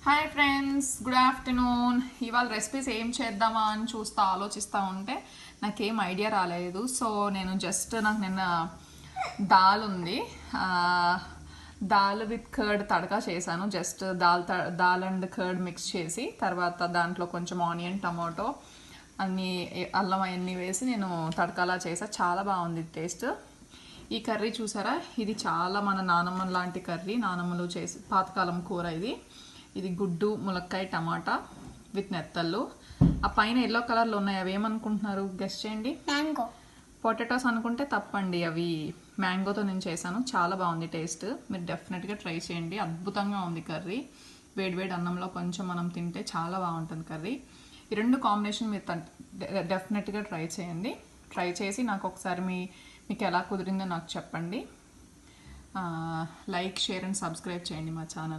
Hi friends, good afternoon. ఇవాళ recipes ఏం చేద్దామా అని ఆలోచిస్తూ ఉంటే నాకేం ఐడియా రాలేదు. సో నేను నాకు నిన్న దాల్ ఉంది, దాల్ విత్ కర్డ్ తడకా చేశాను. Just dal and curd mix చేసి తర్వాత దాంట్లో కొంచెం ఆనియన్, టమాటో అన్నీ, అల్లం అవన్నీ వేసి నేను తడకాలా చేసా. చాలా బాగుంది టేస్ట్. ఈ కర్రీ చూసారా, ఇది చాలా మన నానమ్మ లాంటి కర్రీ. నానమ్మలు చేసి పాతకాలం కూర ఇది గుడ్డు, ములక్కాయ, టమాటా విత్ నెత్తళ్ళు. ఆ పైన ఎల్లో కలర్లో ఉన్నాయి, అవి ఏమనుకుంటున్నారు? గెస్ చేయండి. మ్యాంగో. పొటాటోస్ అనుకుంటే తప్పండి, అవి మ్యాంగోతో నేను చేశాను. చాలా బాగుంది టేస్ట్. మీరు డెఫినెట్గా ట్రై చేయండి. అద్భుతంగా ఉంది కర్రీ. వేడివేడి అన్నంలో కొంచెం మనం తింటే చాలా బాగుంటుంది కర్రీ. ఈ రెండు కాంబినేషన్ మీరు డెఫినెట్గా ట్రై చేయండి. ట్రై చేసి నాకు ఒకసారి మీకు ఎలా కుదిరిందో నాకు చెప్పండి. లైక్, షేర్ అండ్ సబ్స్క్రైబ్ చేయండి మా ఛానల్.